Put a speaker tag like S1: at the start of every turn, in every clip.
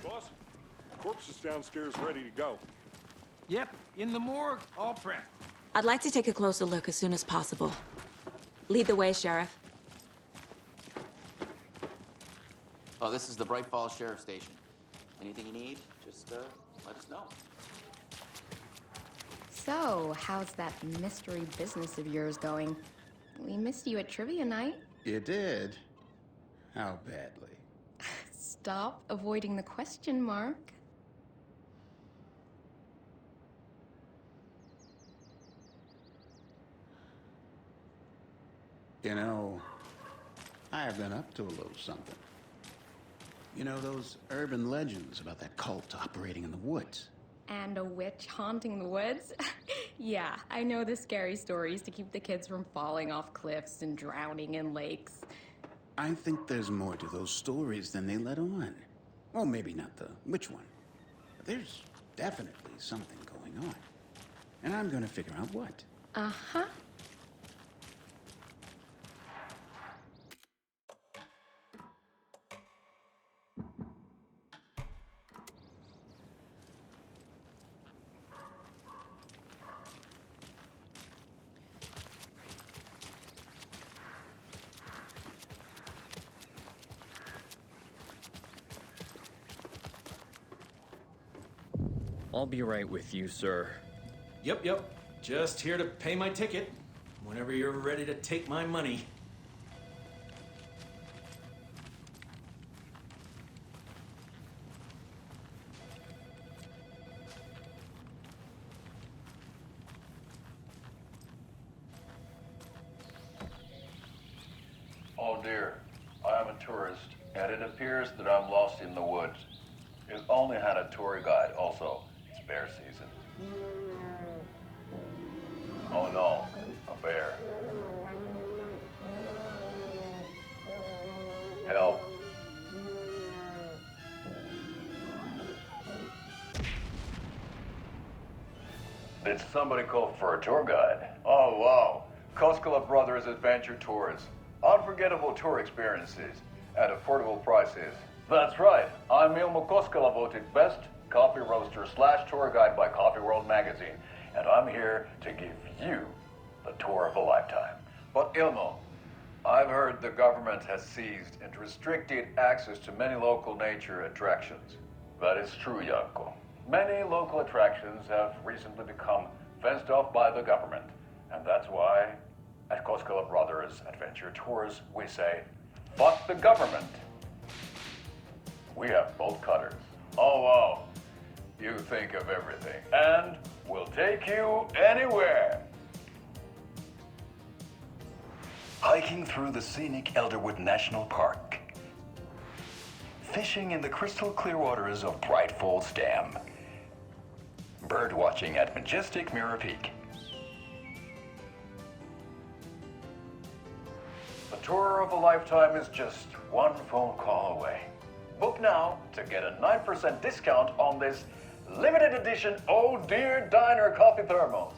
S1: boss. Corpse is downstairs ready to go.
S2: Yep, in the morgue, all prepped.
S3: I'd like to take a closer look as soon as possible. Lead the way, Sheriff.
S4: Oh, this is the Bright Falls Sheriff Station. Anything you need, just let us know.
S5: So, how's that mystery business of yours going? We missed you at trivia night.
S6: You did? How badly?
S5: Stop avoiding the question, Mark.
S6: You know, I have been up to a little something. You know those urban legends about that cult operating in the woods?
S5: And a witch haunting the woods? Yeah, I know the scary stories to keep the kids from falling off cliffs and drowning in lakes.
S6: I think there's more to those stories than they let on. Well, maybe not the witch one. But there's definitely something going on. And I'm gonna figure out what.
S5: Uh-huh.
S7: I'll be right with you, sir.
S2: Yep. Just here to pay my ticket. Whenever you're ready to take my money.
S8: Oh dear, I am a tourist, and it appears that I'm lost in the woods. You've only had a tour guide, also. It's bear season. Oh no, a bear. Help. Did somebody call for a tour guide? Oh wow, Koskela Brothers Adventure Tours. Unforgettable tour experiences at affordable prices. That's right, I'm Ilmo Koskela, voted best coffee roaster / tour guide by Coffee World magazine, and I'm here to give you the tour of a lifetime. But Ilmo, I've heard the government has seized and restricted access to many local nature attractions. That is true, Janko. Many local attractions have recently become fenced off by the government, and that's why at Koskela Brothers Adventure Tours we say, fuck the government. We have bolt cutters. Oh wow, you think of everything, and we'll take you anywhere. Hiking through the scenic Elderwood National Park. Fishing in the crystal clear waters of Bright Falls Dam. Bird watching at majestic Mirror Peak. The tour of a lifetime is just one phone call away. Book now to get a 9% discount on this limited edition Oh Dear Diner coffee thermos.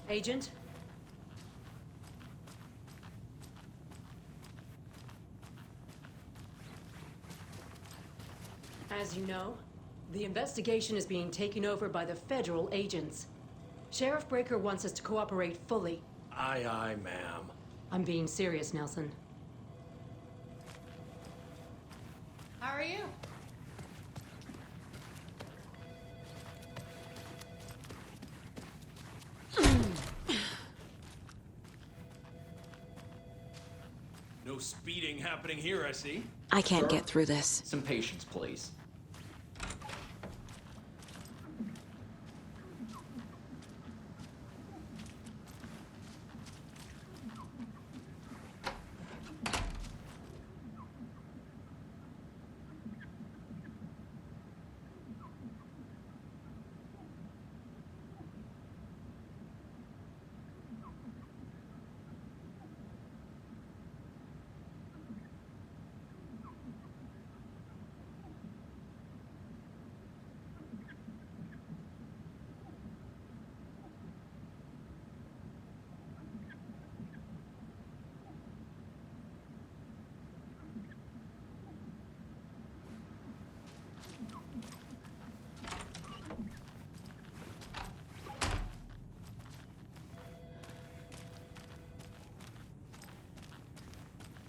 S9: Agent? As you know, the investigation is being taken over by the federal agents. Sheriff Breaker wants us to cooperate fully.
S2: Aye, ma'am.
S9: I'm being serious, Nelson.
S10: How are you?
S2: No speeding happening here, I see.
S3: I can't get through this.
S7: Some patience, please.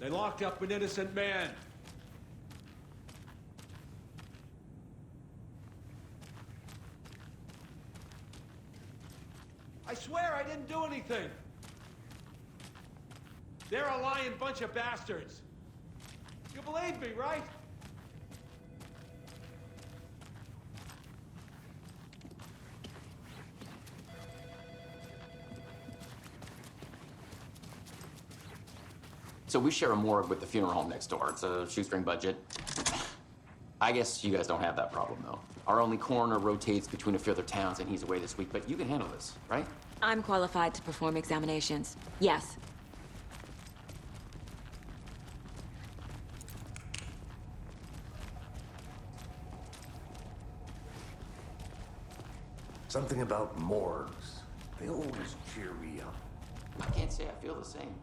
S11: They locked up an innocent man. I swear I didn't do anything. They're a lying bunch of bastards. You believe me, right?
S4: So we share a morgue with the funeral home next door. It's a shoestring budget. I guess you guys don't have that problem, though. Our only coroner rotates between a few other towns, and he's away this week, but you can handle this, right?
S3: I'm qualified to perform examinations. Yes.
S12: Something about morgues. They always cheer me up.
S4: I can't say I feel the same.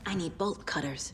S3: I need bolt cutters.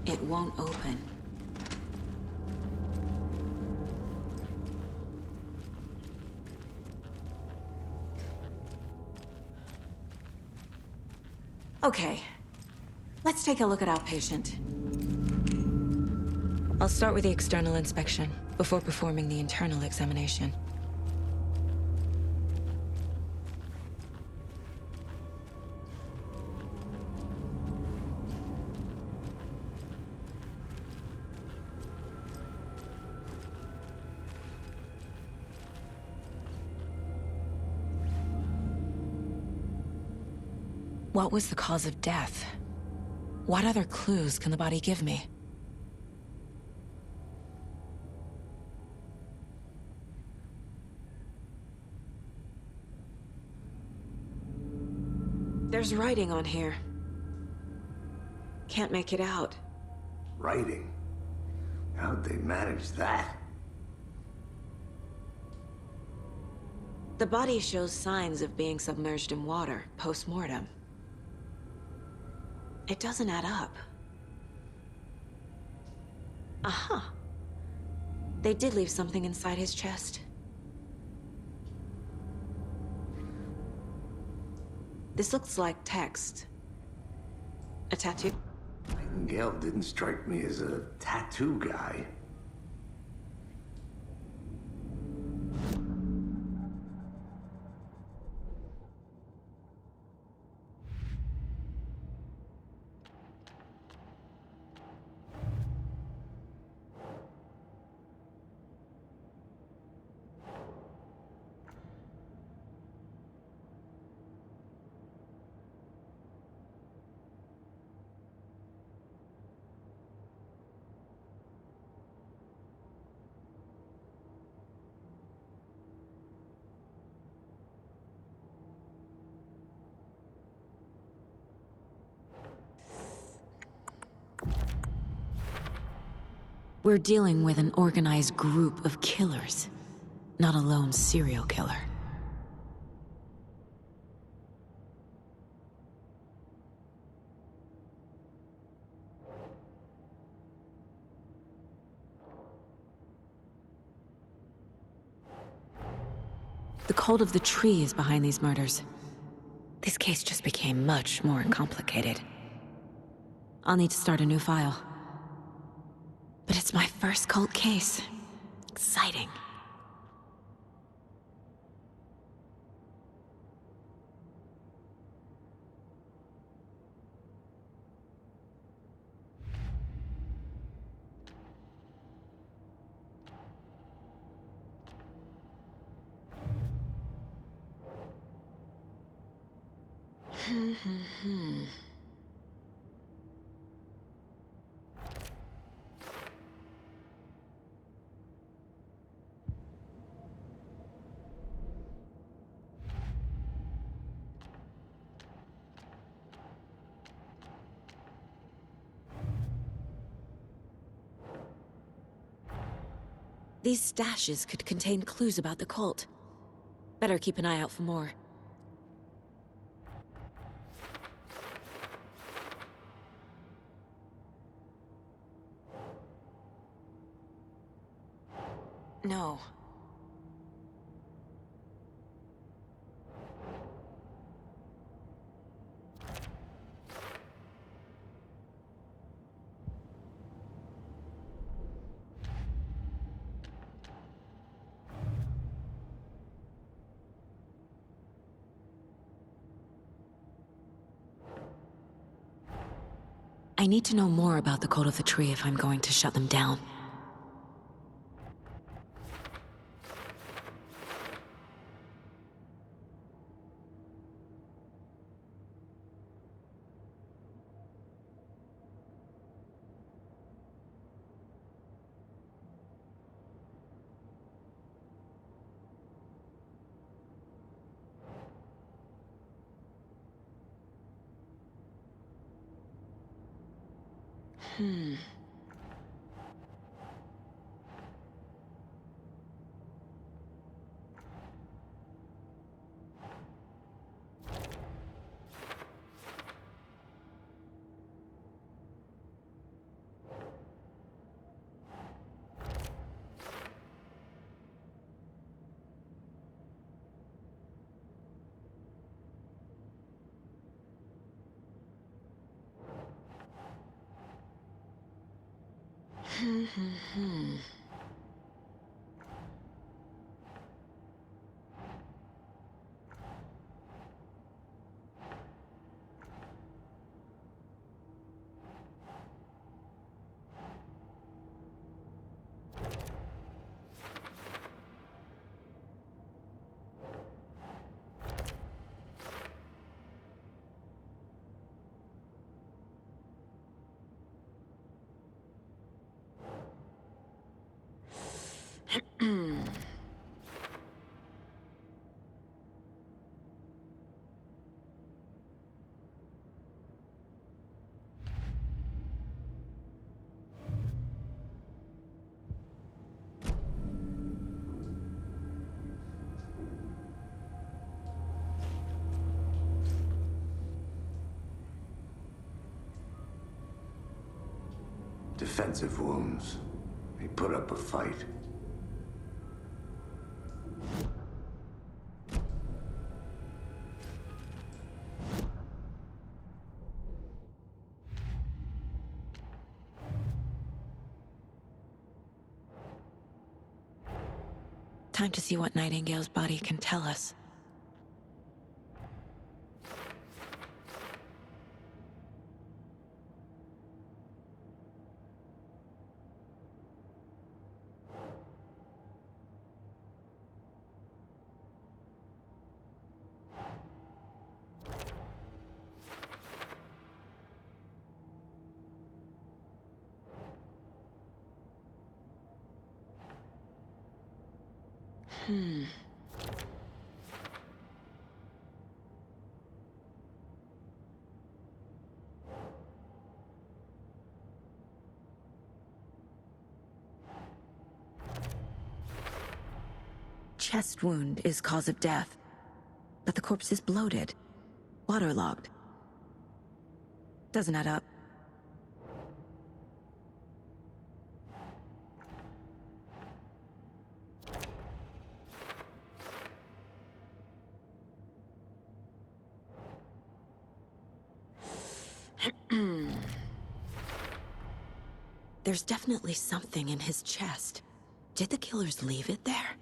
S3: It won't open. Okay. Let's take a look at our patient. I'll start with the external inspection before performing the internal examination. What was the cause of death? What other clues can the body give me? There's writing on here. Can't make it out.
S12: Writing? How'd they manage that?
S3: The body shows signs of being submerged in water post-mortem. It doesn't add up. Aha. They did leave something inside his chest. This looks like text. A tattoo?
S12: Nightingale didn't strike me as a tattoo guy.
S3: We're dealing with an organized group of killers. Not a lone serial killer. The cult of the tree is behind these murders. This case just became much more complicated. I'll need to start a new file. But it's my first cult case. Exciting. These stashes could contain clues about the cult. Better keep an eye out for more. No. I need to know more about the cult of the tree if I'm going to shut them down.
S12: Defensive wounds. He put up a fight.
S3: Time to see what Nightingale's body can tell us. chest wound is cause of death, but the corpse is bloated, waterlogged. Doesn't add up. There's definitely something in his chest. Did the killers leave it there?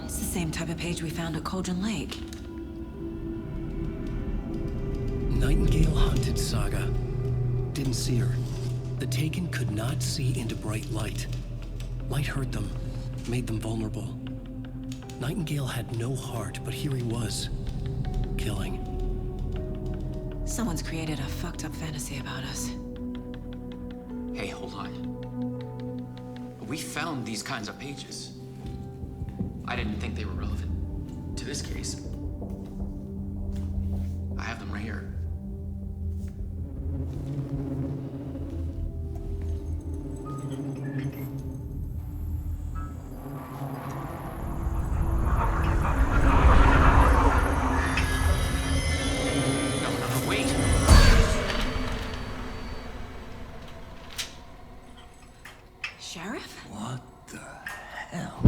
S3: It's the same type of page we found at Cauldron Lake.
S13: Nightingale hunted Saga. Didn't see her. The Taken could not see into bright light. Light hurt them, made them vulnerable. Nightingale had no heart, but here he was, killing.
S3: Someone's created a fucked up fantasy about us.
S4: Hey, hold on. We found these kinds of pages. I didn't think they were relevant to this case. I have them right here. No, wait.
S3: Sheriff?
S12: What the hell?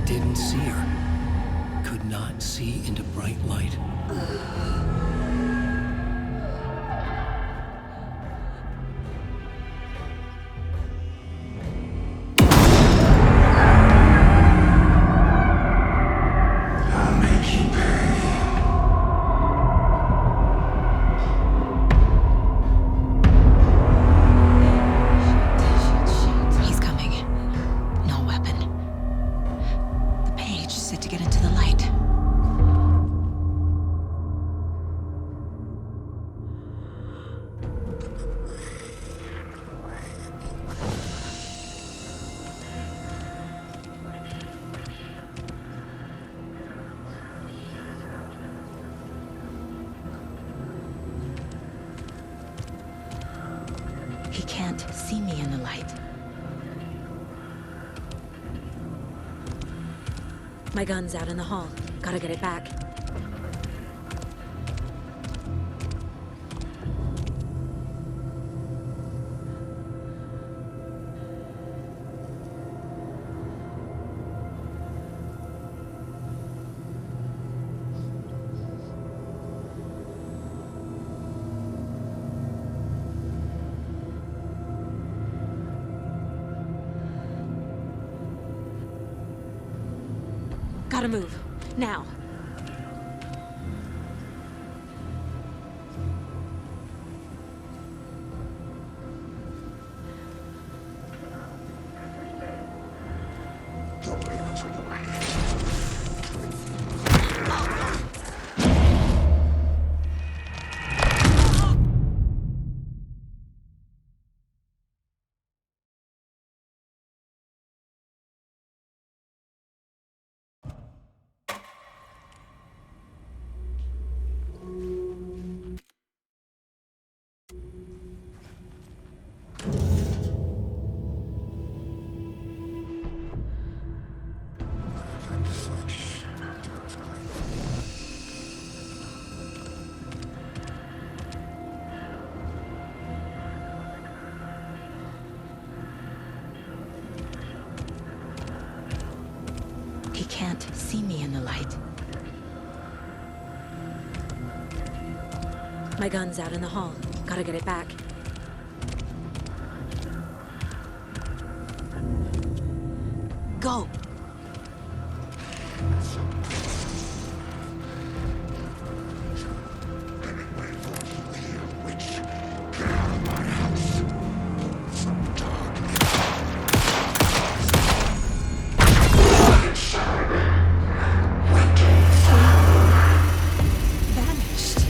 S13: Didn't see her. Could not see into bright light.
S12: I'll make you pay.
S3: He's coming. No weapon. The page said to get into the light. He can't see me in the light. My gun's out in the hall. Gotta get it back. Gotta move. Now. can't see me in the light. My gun's out in the hall. Gotta get it back. Go! Vanished.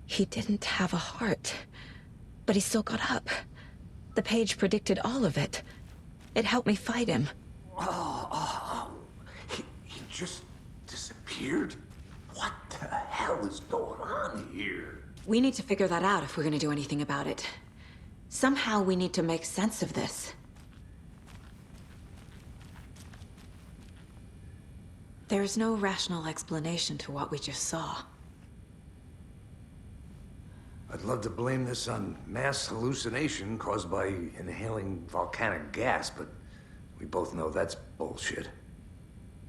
S3: He didn't have a heart, but he still got up. The page predicted all of it. It helped me fight him.
S12: He just disappeared? What the hell is going on here?
S3: We need to figure that out if we're gonna do anything about it. Somehow we need to make sense of this. There's no rational explanation to what we just saw.
S12: I'd love to blame this on mass hallucination caused by inhaling volcanic gas, but we both know that's bullshit.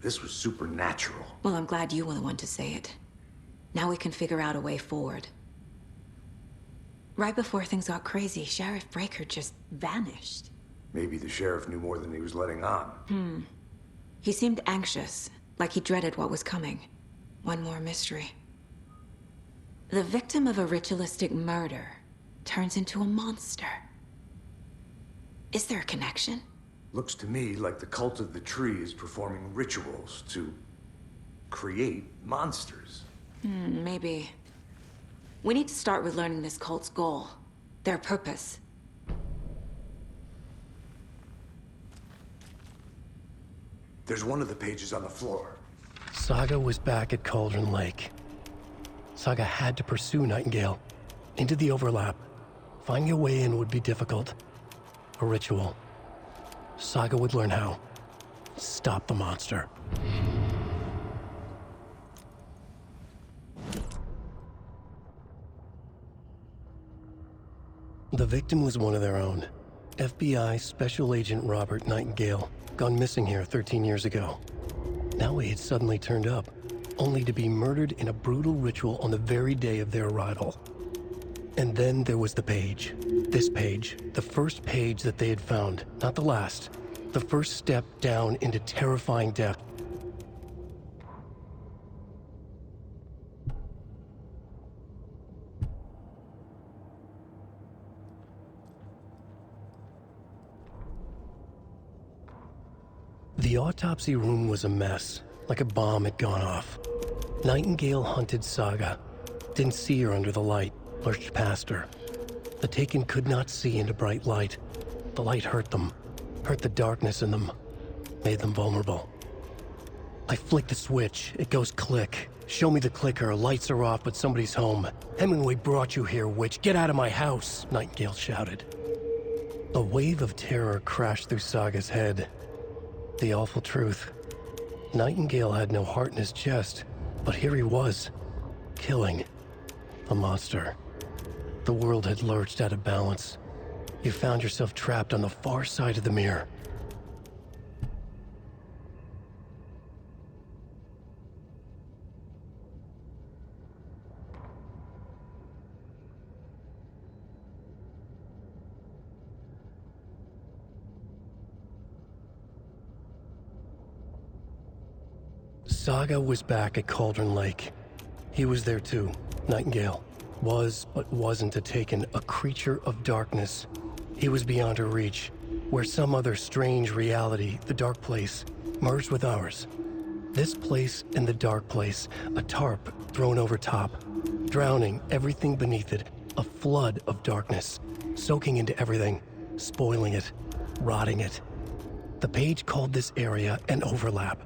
S12: This was supernatural.
S3: Well, I'm glad you were the one to say it. Now we can figure out a way forward. Right before things got crazy, Sheriff Breaker just vanished.
S12: Maybe the sheriff knew more than he was letting on.
S3: He seemed anxious, like he dreaded what was coming. One more mystery. The victim of a ritualistic murder turns into a monster. Is there a connection?
S12: Looks to me like the cult of the tree is performing rituals to create monsters.
S3: Maybe. We need to start with learning this cult's goal, their purpose.
S12: There's one of the pages on the floor.
S13: Saga was back at Cauldron Lake. Saga had to pursue Nightingale. Into the overlap. Finding a way in would be difficult. A ritual. Saga would learn how. Stop the monster. The victim was one of their own. FBI Special Agent Robert Nightingale, gone missing here 13 years ago. Now he had suddenly turned up, only to be murdered in a brutal ritual on the very day of their arrival. And then there was the page. This page, the first page that they had found, not the last. The first step down into terrifying death. The autopsy room was a mess, like a bomb had gone off. Nightingale hunted Saga. Didn't see her under the light, lurched past her. The Taken could not see into bright light. The light hurt them, hurt the darkness in them, made them vulnerable. I flick the switch, it goes click. Show me the clicker, lights are off, but somebody's home. Hemingway brought you here, witch. Get out of my house, Nightingale shouted. A wave of terror crashed through Saga's head. The awful truth. Nightingale had no heart in his chest, but here he was, killing a monster. The world had lurched out of balance. You found yourself trapped on the far side of the mirror. Saga was back at Cauldron Lake. He was there too, Nightingale. Was, but wasn't a Taken, a creature of darkness. He was beyond her reach, where some other strange reality, the dark place, merged with ours. This place and the dark place, a tarp thrown over top, drowning everything beneath it, a flood of darkness, soaking into everything, spoiling it, rotting it. The page called this area an overlap.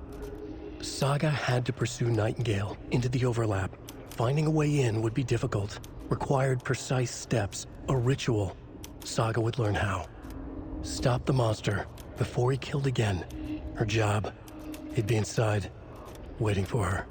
S13: Saga had to pursue Nightingale into the overlap. Finding a way in would be difficult, required precise steps, a ritual. Saga would learn how. Stop the monster before he killed again. Her job. He'd be inside, waiting for her.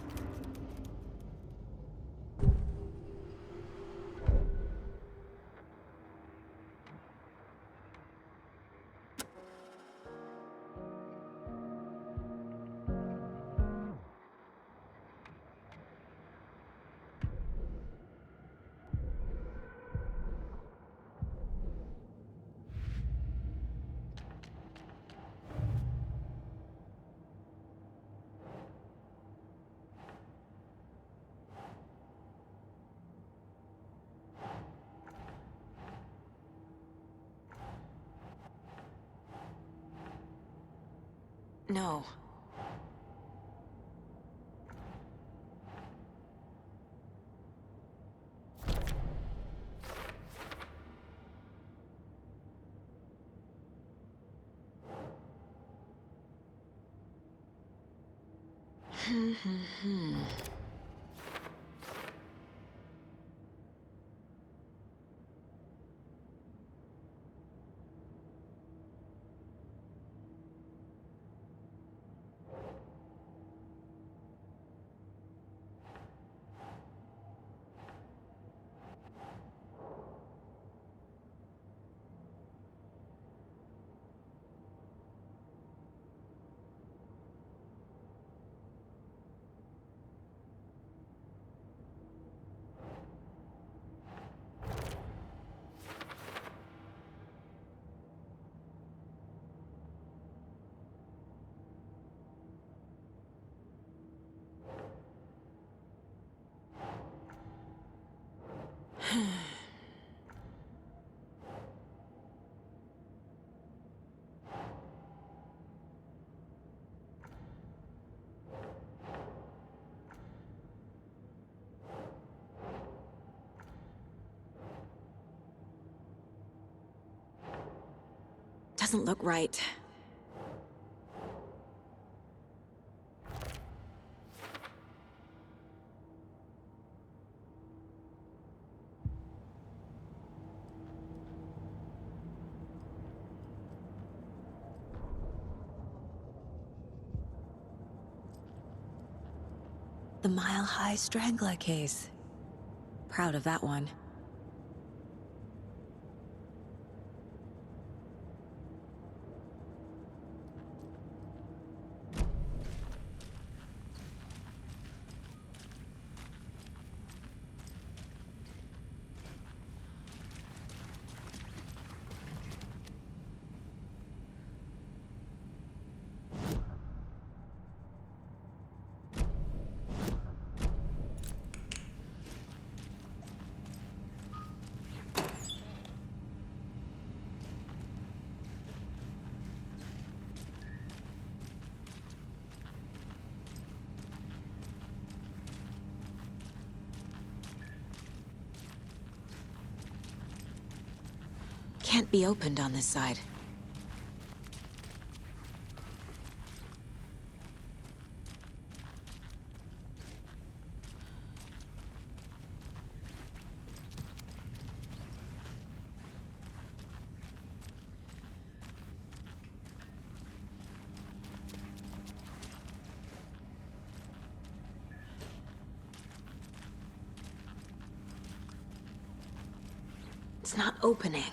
S3: No. Doesn't look right. The Mile High Strangler case. Proud of that one. Can't be opened on this side. It's not opening.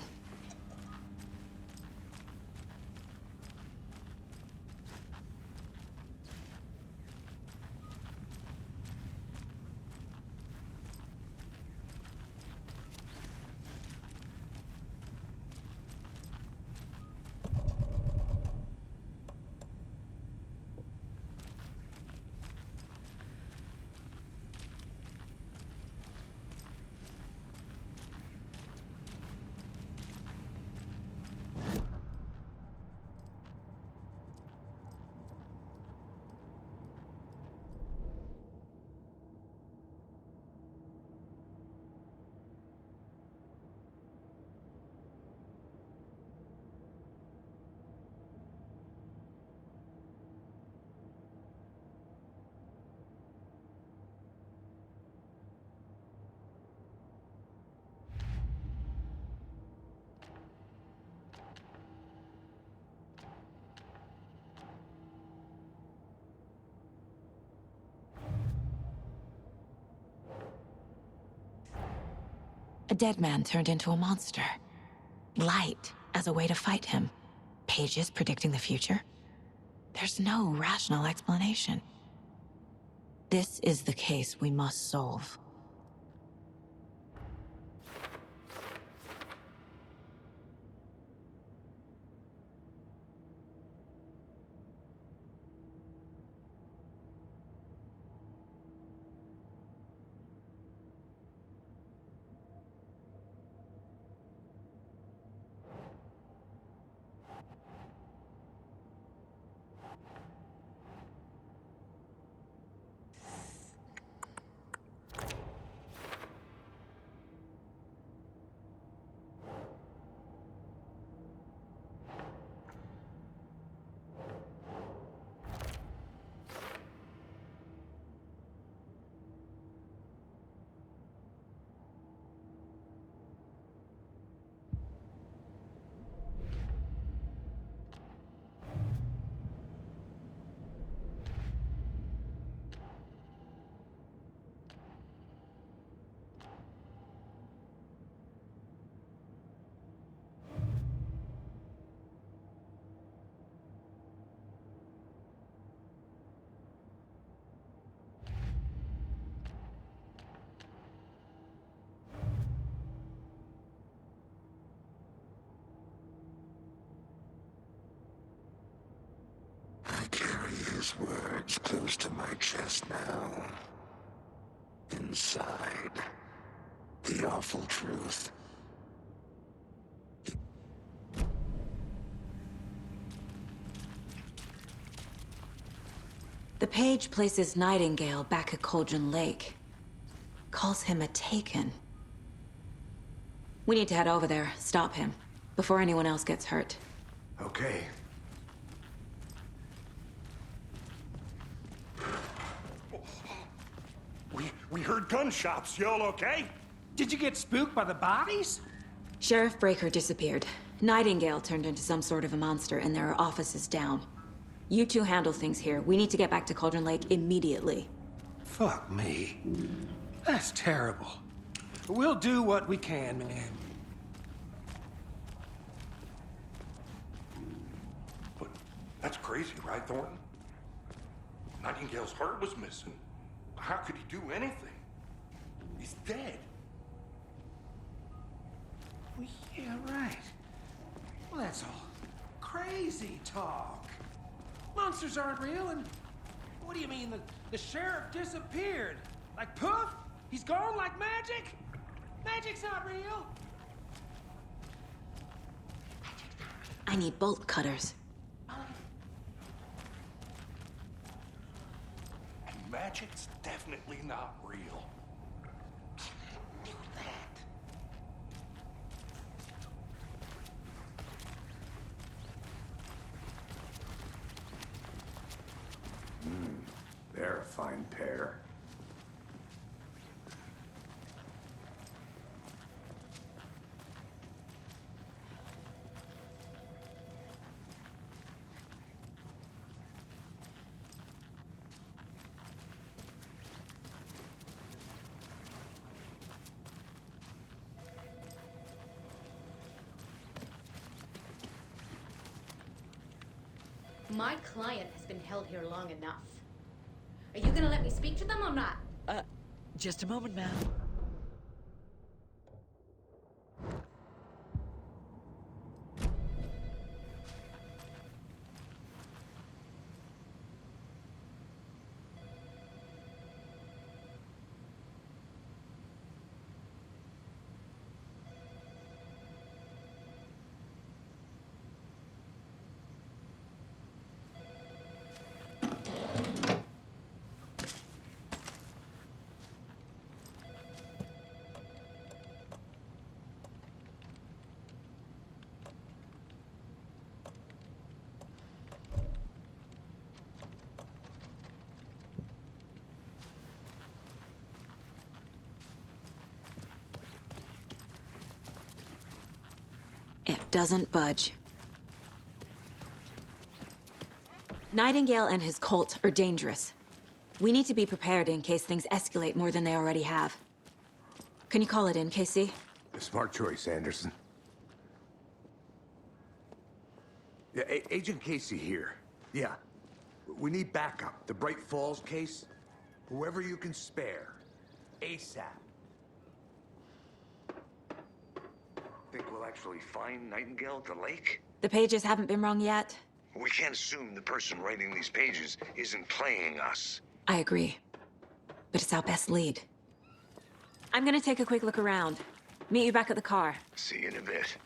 S3: A dead man turned into a monster. Light as a way to fight him. Pages predicting the future? There's no rational explanation. This is the case we must solve.
S12: I carry his words close to my chest now. Inside, the awful truth.
S3: The page places Nightingale back at Cauldron Lake. Calls him a Taken. We need to head over there, stop him, before anyone else gets hurt.
S12: Okay.
S1: We heard gunshots. You all okay?
S11: Did you get spooked by the bodies?
S3: Sheriff Breaker disappeared. Nightingale turned into some sort of a monster, and there are offices down. You two handle things here. We need to get back to Cauldron Lake immediately.
S11: Fuck me. That's terrible. We'll do what we can, man.
S1: But that's crazy, right, Thornton? Nightingale's heart was missing. How could he do anything? He's dead.
S11: Well, yeah, right. Well, that's all crazy talk. Monsters aren't real, and what do you mean the sheriff disappeared? Like poof? He's gone like magic? Magic's not real.
S3: I need bolt cutters.
S1: And magic's definitely not real.
S12: repair.
S10: My client has been held here long enough. Are you gonna let me speak to them or not?
S14: Just a moment, ma'am.
S3: It doesn't budge. Nightingale and his cult are dangerous. We need to be prepared in case things escalate more than they already have. Can you call it in, KC?
S12: A smart choice, Anderson. Yeah, Agent Casey here. Yeah. We need backup. The Bright Falls case. Whoever you can spare. ASAP. Think we'll actually find Nightingale at the lake?
S3: The pages haven't been wrong yet.
S12: We can't assume the person writing these pages isn't playing us.
S3: I agree. But it's our best lead. I'm gonna take a quick look around. Meet you back at the car.
S12: See you in a bit.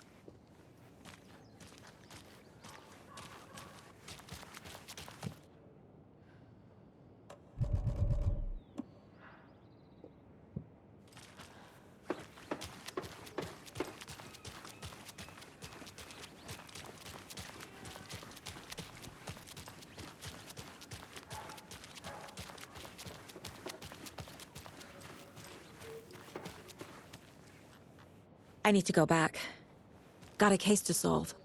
S3: I need to go back. Got a case to solve.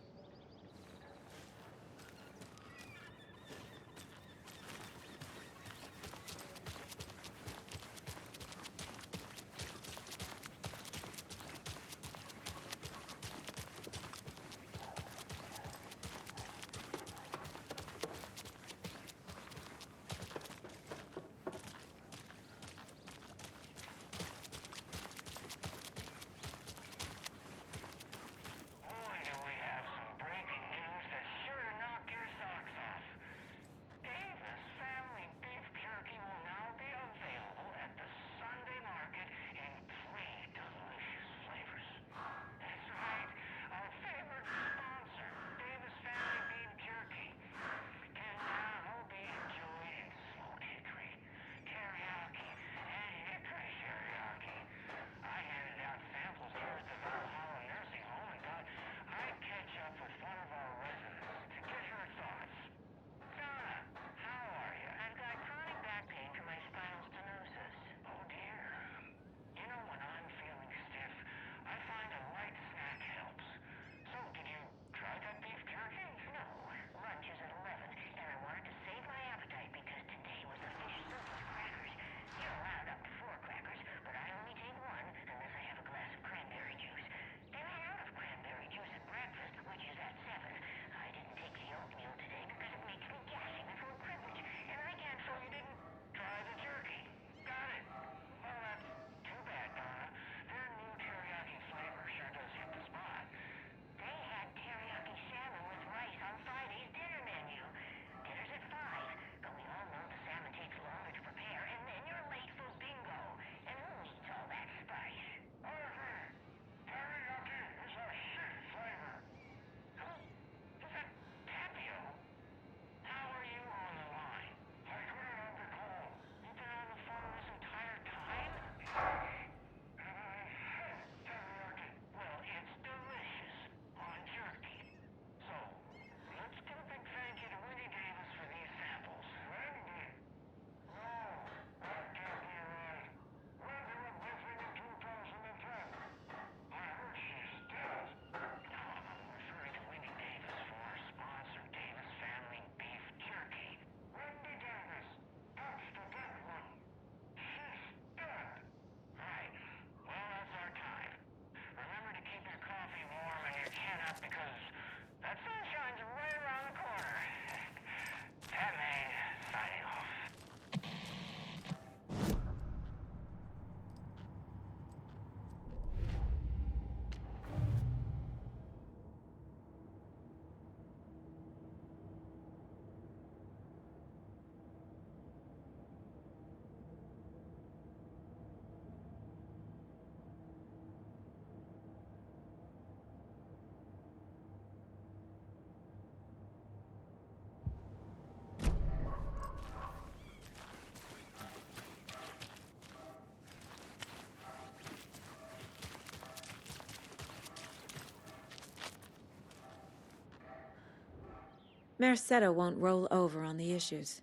S3: Merced won't roll over on the issues.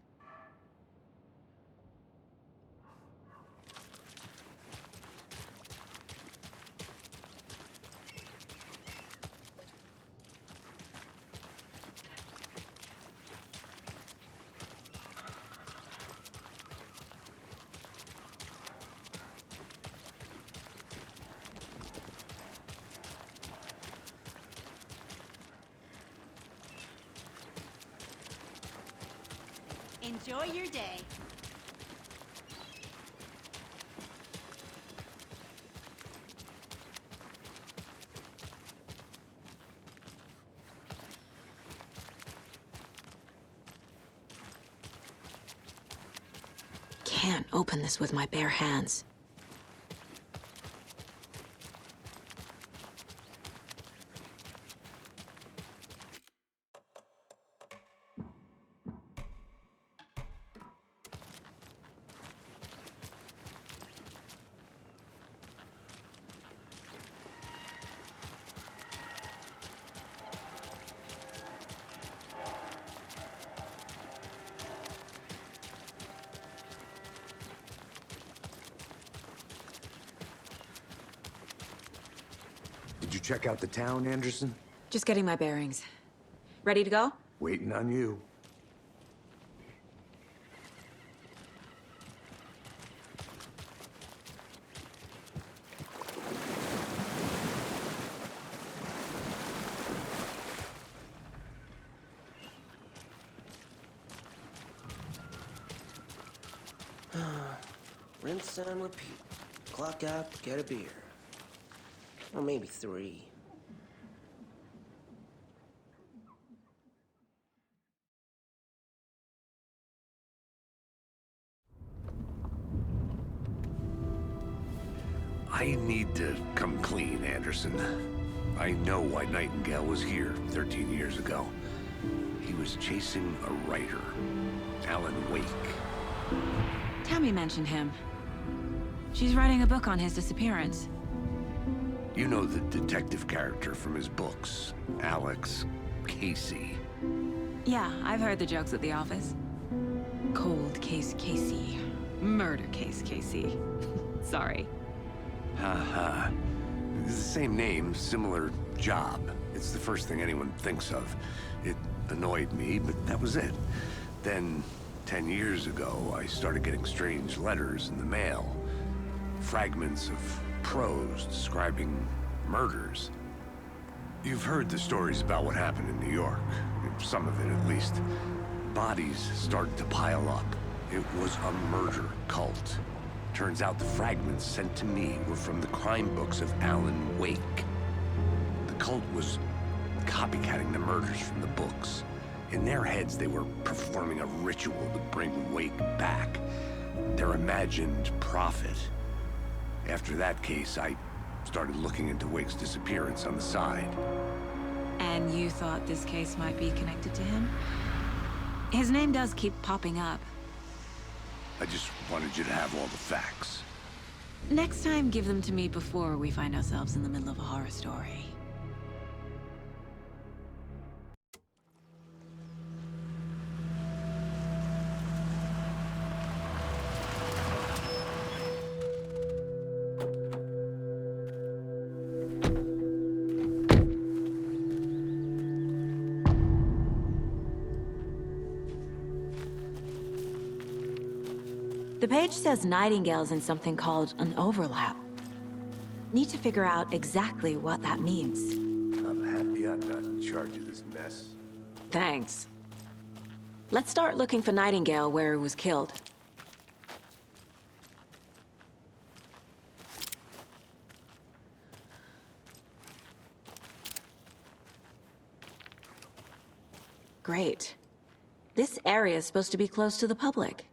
S15: Enjoy your day.
S3: Can't open this with my bare hands.
S12: Did you check out the town, Anderson?
S3: Just getting my bearings. Ready to go?
S12: Waiting on you.
S16: Rinse and repeat. Clock out, get a beer. Or maybe 3.
S12: I need to come clean, Anderson. I know why Nightingale was here 13 years ago. He was chasing a writer, Alan Wake.
S3: Tammy mentioned him. She's writing a book on his disappearance.
S12: You know the detective character from his books, Alex Casey.
S3: Yeah, I've heard the jokes at the office. Cold case Casey. Murder case Casey. Sorry.
S12: Ha. It's the same name, similar job. It's the first thing anyone thinks of. It annoyed me, but that was it. Then, 10 years ago, I started getting strange letters in the mail. Fragments of prose describing murders. You've heard the stories about what happened in New York. Some of it, at least. Bodies started to pile up. It was a murder cult. Turns out the fragments sent to me were from the crime books of Alan Wake. The cult was copycatting the murders from the books. In their heads, they were performing a ritual to bring Wake back. Their imagined prophet. After that case, I started looking into Wake's disappearance on the side.
S3: And you thought this case might be connected to him? His name does keep popping up.
S12: I just wanted you to have all the facts.
S3: Next time, give them to me before we find ourselves in the middle of a horror story. The page says Nightingale's in something called an overlap. Need to figure out exactly what that means.
S12: I'm happy I'm not in charge of this mess.
S3: Thanks. Let's start looking for Nightingale where he was killed. Great. This area is supposed to be closed to the public.